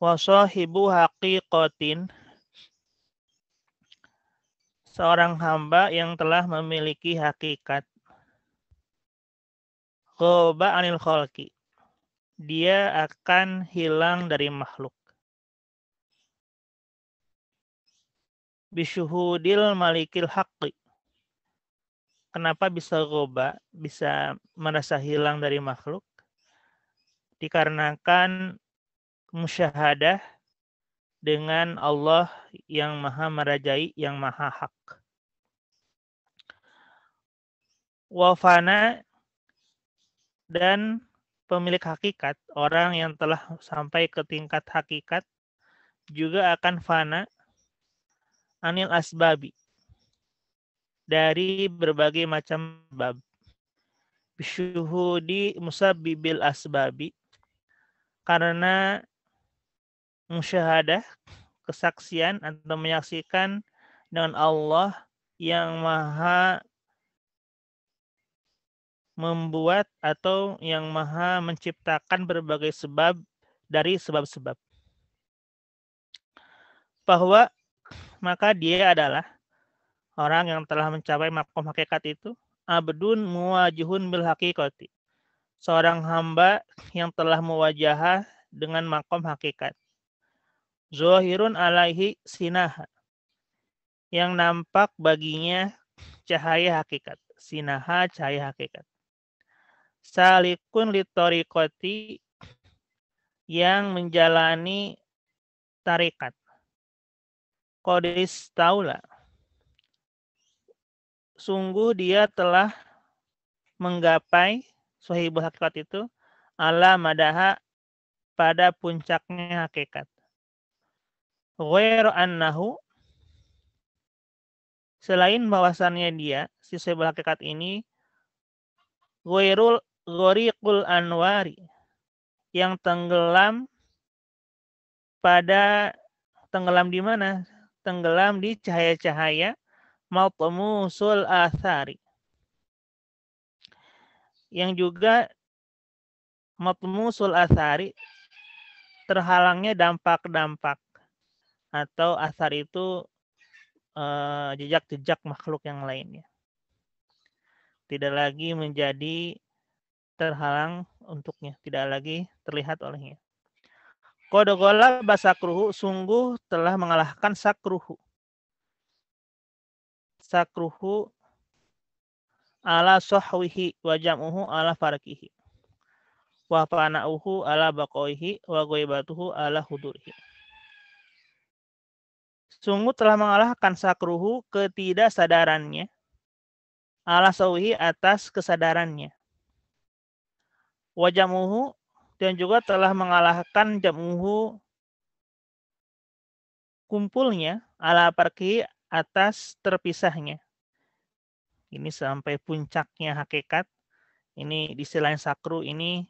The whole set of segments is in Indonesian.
Wa sahibu haqiqatin, seorang hamba yang telah memiliki hakikat. Ghaba anil khalqi, dia akan hilang dari makhluk. Bisyuhudil malikil haqqi, kenapa bisa ghaba, bisa merasa hilang dari makhluk? Dikarenakan musyahadah dengan Allah yang maha merajai, yang maha hak. Wafana, dan pemilik hakikat, orang yang telah sampai ke tingkat hakikat, juga akan fana anil asbabi, dari berbagai macam bab. Bisyuhudi musabbibil asbabi, karena musyahadah, kesaksian atau menyaksikan dengan Allah yang maha membuat atau yang maha menciptakan berbagai sebab dari sebab-sebab. Bahwa maka dia adalah orang yang telah mencapai makom hakikat itu, abdun muwajihun bil haqiqati, seorang hamba yang telah muwajahah dengan makom hakikat. Zohirun alaihi sinaha, yang nampak baginya cahaya hakikat. Sinaha, cahaya hakikat. Salikun litoriqati, yang menjalani tarikat. Qadis taula, sungguh dia telah menggapai sahibul hakikat itu ala madaha, pada puncaknya hakikat. Ghair annahu, selain bahwasannya dia, si sahibul hakikat ini, ghairul ghariqul anwari, yang tenggelam di mana? Tenggelam di cahaya-cahaya, matmusul athari, yang juga matmusul athari, terhalangnya dampak-dampak, atau asar itu jejak-jejak makhluk yang lainnya. Tidak lagi menjadi terhalang untuknya, tidak lagi terlihat olehnya. Qodogola basakruhu, sungguh telah mengalahkan sakruhu. Sakruhu ala sohwihi wa jam'uhu ala farkihi. Wa pana'uhu ala baqoihi wa goibatuhu ala hudurihi. Sungguh telah mengalahkan sakruhu, ketidaksadarannya, ala sohwihi, atas kesadarannya. Wa jam'uhu, dan juga telah mengalahkan jam'uhu, kumpulnya, ala farkihi, atas terpisahnya. Ini sampai puncaknya hakikat. Ini di selain sakru ini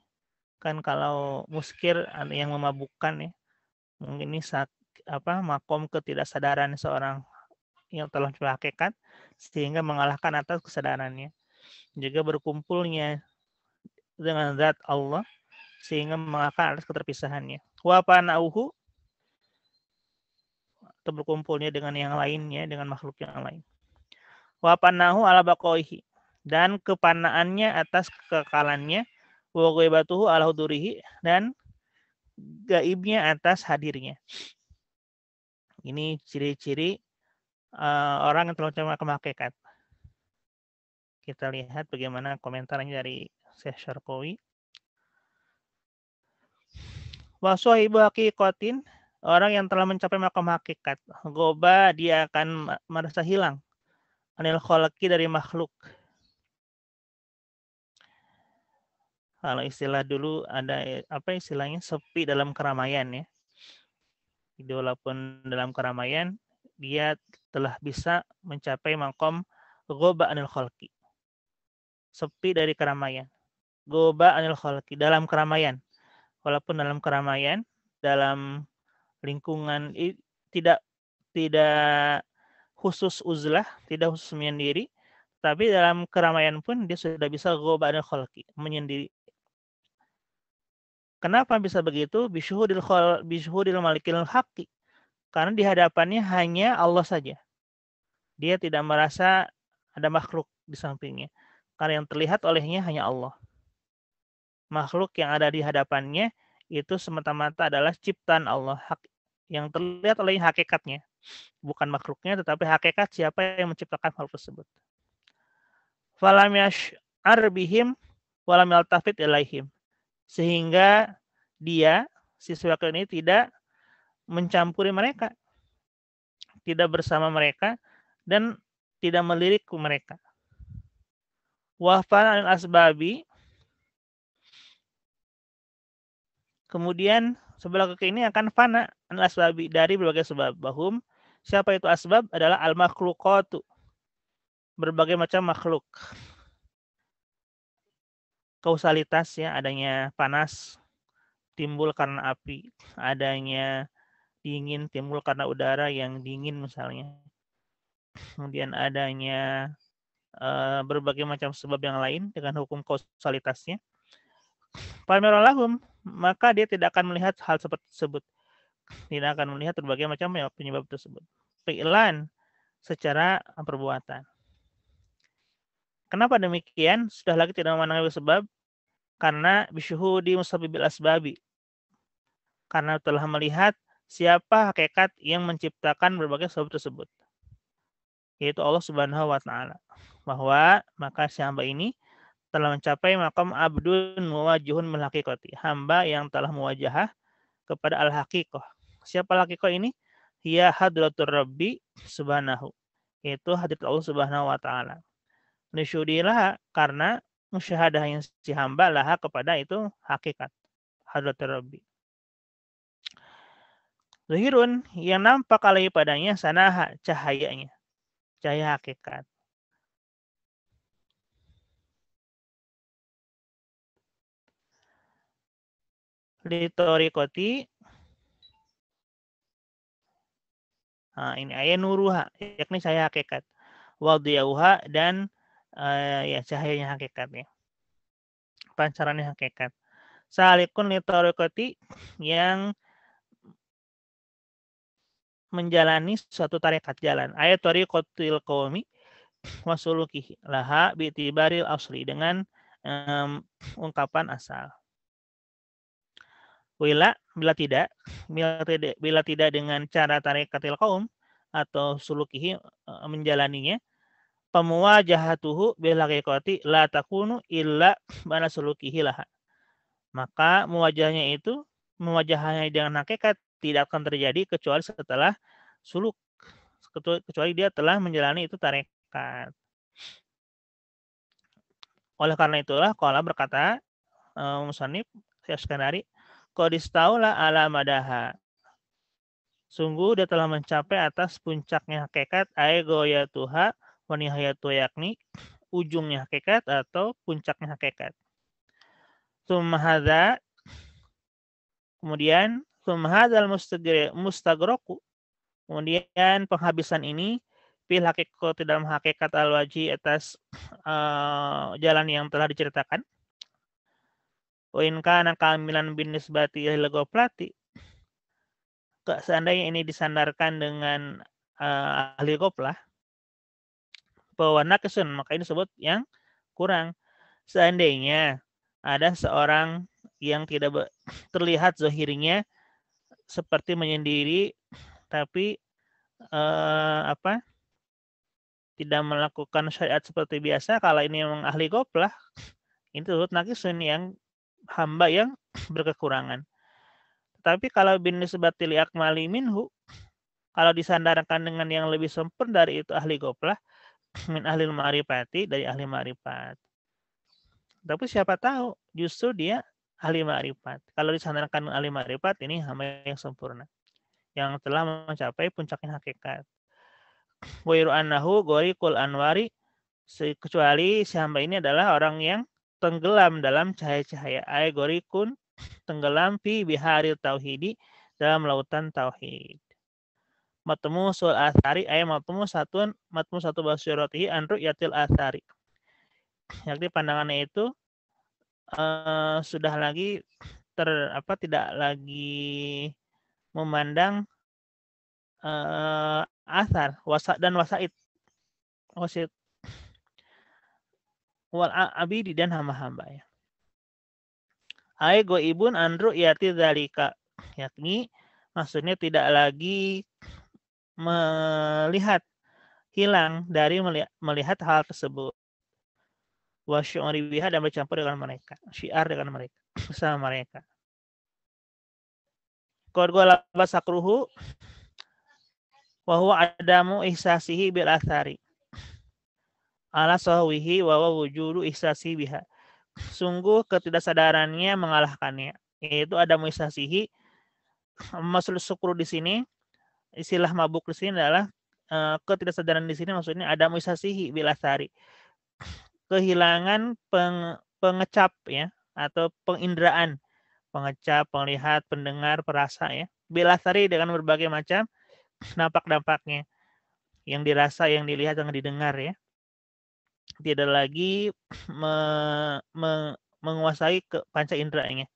kan kalau muskir ada yang memabukkan ya. Mungkin ini makom ketidaksadaran seorang yang telah mencapai hakikat sehingga mengalahkan atas kesadarannya. Juga berkumpulnya dengan zat Allah sehingga mengalahkan atas keterpisahannya. Wa panauhu, atau berkumpulnya dengan yang lainnya, dengan makhluk yang lain. Wa panahu ala baqoihi, dan kepanaannya atas kekekalannya. Wa ghaibatuhu ala hudurihi, dan gaibnya atas hadirnya. Ini ciri-ciri orang yang telah mencapai hakikat. Kita lihat bagaimana komentarnya dari Syekh Syarqawi. Wa sahibu haqiqatin, orang yang telah mencapai makam hakikat. Goba, dia akan merasa hilang. Anil khalqi, dari makhluk. Kalau istilah dulu ada istilahnya sepi dalam keramaian ya. Jadi walaupun dalam keramaian dia telah bisa mencapai makom goba anil khalqi. Sepi dari keramaian. Goba anil khalqi, dalam keramaian. Walaupun dalam keramaian, dalam lingkungan tidak khusus uzlah, tidak khusus menyendiri, tapi dalam keramaian pun dia sudah bisa goba anil khalqi, menyendiri. Kenapa bisa begitu? Bisyuhudil malikil haqqi. Karena di hadapannya hanya Allah saja. Dia tidak merasa ada makhluk di sampingnya. Karena yang terlihat olehnya hanya Allah. Makhluk yang ada di hadapannya itu semata-mata adalah ciptaan Allah. Yang terlihat olehnya hakikatnya. Bukan makhluknya, tetapi hakikat siapa yang menciptakan makhluk tersebut. Falam yash'ar bihim walam yaltafit ilaihim. Sehingga dia, si suaka ini tidak mencampuri mereka, tidak bersama mereka, dan tidak melirik ke mereka. Wafan al-asbabi, kemudian sebelah kaki ini akan fana al-asbabi dari berbagai sebab. Bahum, siapa itu asbab? Adalah al-makhluqatu, berbagai macam makhluk. Kausalitas ya, adanya panas timbul karena api, adanya dingin timbul karena udara yang dingin misalnya. Kemudian adanya berbagai macam sebab yang lain dengan hukum kausalitasnya. Palmerolahum, maka dia tidak akan melihat hal seperti tersebut. Tidak akan melihat berbagai macam penyebab tersebut. Fi'lan, secara perbuatan. Kenapa demikian? Sudah lagi tidak memandang sebab, karena bisyuhudi musabibil asbabi. Karena telah melihat siapa hakikat yang menciptakan berbagai sebab tersebut. Yaitu Allah Subhanahu wa Ta'ala. Bahwa maka si hamba ini telah mencapai makam abdun muwajihun min haqiqati. Hamba yang telah muwajahah kepada al-haqiqah. Siapa al-haqiqah ini? Hiya hadratur rabbi subhanahu. Yaitu hadrat Allah Subhanahu wa Ta'ala. Nisyudilah karena musyahadahnya si hamba laha kepada itu hakikat. Hadratur rabbi. Zuhirun, yang nampak alaihi padanya sanaha, cahayanya. Cahaya hakikat. Litorikoti, nah, ini ayat nuruha, yakni cahaya hakikat. Wadiyauha, dan ya cahayanya hakikatnya. Pancarannya hakikat. Salikun litorikoti, yang menjalani suatu tarekat jalan. Ayat tariqatil qawmi wasulukihi laha bi'tibaril asli, dengan ungkapan asal. Bila tidak dengan cara tarikatil qaum atau sulukihi, menjalaninya, pamuwajahatuhu bil haqiqati la takunu illa ba'da sulukihi laha. Maka muwajahnya dengan hakikat tidak akan terjadi kecuali setelah suluk, kecuali dia telah menjalani itu tarekat. Oleh karena itulah qala berkata musannif Syekh qadistaula ala madaha. Sungguh dia telah mencapai atas puncaknya hakikat, goyatuha wa nihayatu, yakni ujungnya hakikat atau puncaknya hakikat. Sumahadza, kemudian sumahadzal mustagroku, kemudian penghabisan ini fil hakikat, dalam hakikat al-waji, atas jalan yang telah diceritakan. Wa in kana kamilan bin nisbati ilal ghaflati, seandainya ini disandarkan dengan ahli ghaflah, bahwa naqisun, maka ini disebut yang kurang. Seandainya ada seorang yang tidak terlihat zahirnya seperti menyendiri, tapi tidak melakukan syariat seperti biasa, kalau ini memang ahli ghaflah, ini disebut naqisun, yang hamba yang berkekurangan. Tapi kalau bin nisbati li akmali minhu, kalau disandarkan dengan yang lebih sempurna dari itu ahli ghaflah, min ahli ma'rifati, dari ahli ma'rifat. Tapi siapa tahu justru dia ahli ma'rifat. Kalau disandarkan dengan ahli ma'rifat, ini hamba yang sempurna, yang telah mencapai puncaknya hakikat. Wa iru annahu ghariqul anwari, kecuali si hamba ini adalah orang yang tenggelam dalam cahaya-cahaya. Ay ghariqun, tenggelam fi biharil tauhidi, dalam lautan tauhid. Matmu sul athari, ay matmu satu basyaratihi an ru'yatil athari, yakni pandangannya itu sudah lagi tidak lagi memandang athar dan wasaid wal abidi dan hamba-hamba ya. Ai goibun andru yati dzalika, yakni maksudnya tidak lagi hilang dari melihat hal tersebut. Wa syu'ri biha dan bercampur dengan mereka, syiar dengan mereka, bersama mereka. Qad qala basakruhu wa huwa adamu ihsasihi bil athari ala sahwihi wa wujudu ihsasi biha. Sungguh ketidaksadarannya mengalahkannya, yaitu adamu ihsasihi. Maksud syukru di sini, istilah mabuk di sini adalah ketidaksadaran di sini maksudnya adamu ihsasihi bil athari. Kehilangan pengecap ya, atau penginderaan, pengecap, penglihat, pendengar, perasa ya. Bil athari dengan berbagai macam dampak-dampaknya, yang dirasa, yang dilihat, yang didengar ya. Tidak lagi menguasai panca inderanya.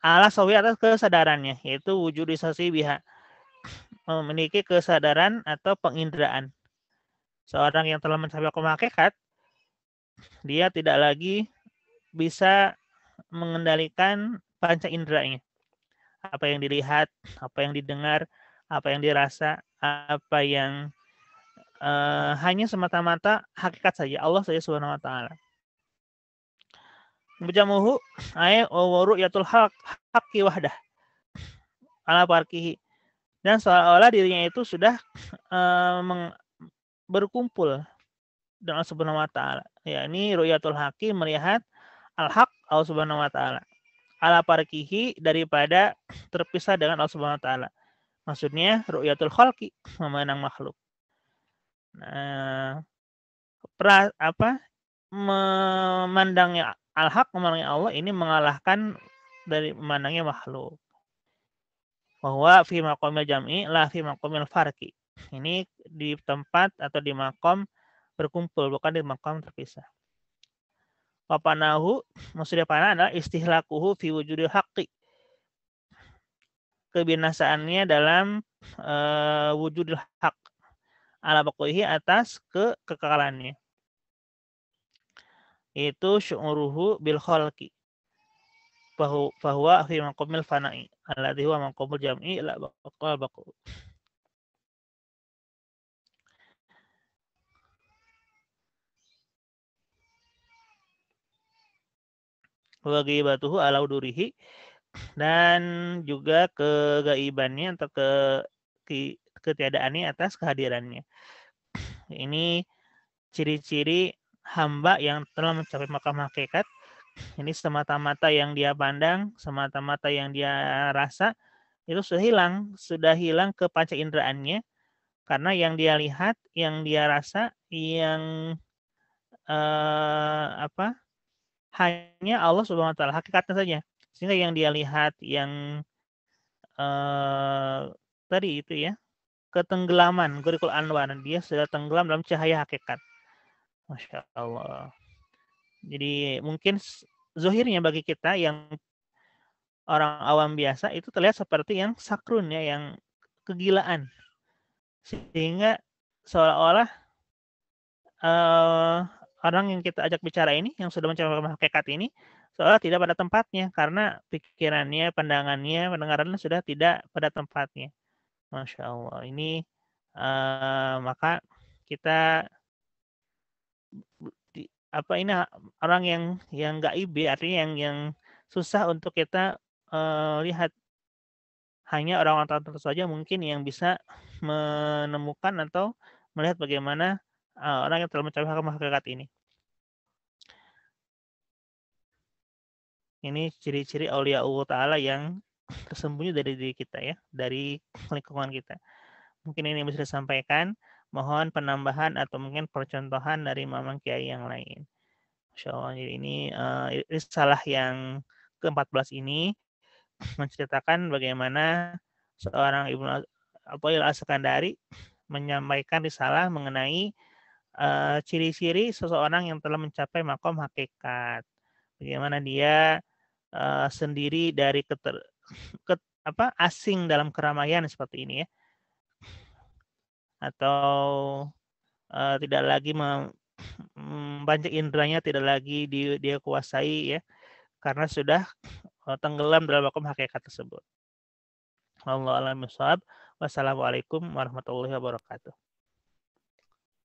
Ala sawi atas kesadarannya, yaitu wujudisasi biha, memiliki kesadaran atau penginderaan. Seorang yang telah mencapai hakikat, dia tidak lagi bisa mengendalikan panca inderanya. Apa yang dilihat, apa yang didengar, apa yang dirasa, apa yang hanya semata-mata hakikat saja, Allah saja Subhanahu wa taala. Mujamuhu ay wa ru'yatul haqqi wahdah ala parkihi, dan seolah-olah dirinya itu sudah berkumpul dengan Allah Subhanahu wa taala. Yakni ru'yatul haqqi, melihat al-haq Allah Subhanahu wa taala. Ala parkihi, daripada terpisah dengan Allah Subhanahu wa taala. Maksudnya ru'yatul khalqi, memandang makhluk. Nah, memandangnya al-haq, memandangnya Allah ini mengalahkan dari memandangnya makhluk. Bahwa fi maqamil jam'i la fi maqamil farqi. Ini di tempat atau di maqam berkumpul, bukan di maqam terpisah. Wapanahu, maksudnya panah adalah istihlakuhu fi wujudil haqqi. Kebinasaannya dalam wujudil haq. Ala baqihi, atas kekekalannya. Itu syu'uruhu bil khalqi. Bahwa fi maqamil fana'i alladhi huwa maqamul jam'i la baqal baqu. Wa ghaibatuhu ala udurihi, dan juga kegaibannya atau ketiadaannya atas kehadirannya. Ini ciri-ciri hamba yang telah mencapai maqam hakikat. Ini semata-mata yang dia pandang, semata-mata yang dia rasa, itu sudah hilang ke panca inderaannya, karena yang dia lihat, yang dia rasa, yang hanya Allah Subhanahu wa taala, hakikatnya saja. Sehingga yang dia lihat, yang tadi itu ya, ketenggelaman, Ghurqul Anwar, dia sudah tenggelam dalam cahaya hakikat. Masya Allah. Jadi mungkin zohirnya bagi kita yang orang awam biasa itu terlihat seperti yang sakrun ya, yang kegilaan. Sehingga seolah-olah orang yang kita ajak bicara ini, yang sudah mencapai hakikat ini, seolah tidak pada tempatnya, karena pikirannya, pandangannya, pendengarannya sudah tidak pada tempatnya. Masya Allah. Ini maka kita ini orang yang gaib, artinya yang susah untuk kita lihat. Hanya orang-orang tertentu saja mungkin yang bisa menemukan atau melihat bagaimana orang yang telah mencapai hakikat ini. Ini ciri-ciri aulia Allah Ta'ala yang tersembunyi dari diri kita ya, dari lingkungan kita. Mungkin ini bisa disampaikan. Mohon penambahan atau mungkin percontohan dari mamang kiai yang lain. Masya Allah, jadi ini risalah yang ke-14 ini menceritakan bagaimana seorang Ibnu Athaillah As-Sakandari menyampaikan risalah mengenai ciri-ciri seseorang yang telah mencapai maqam hakikat. Bagaimana dia sendiri dari asing dalam keramaian seperti ini ya. Atau tidak lagi banyak inderanya tidak lagi dia kuasai ya, karena sudah tenggelam dalam vakum hakikat tersebut. Wallahu a'lam bishawab. Wassalamualaikum warahmatullahi wabarakatuh.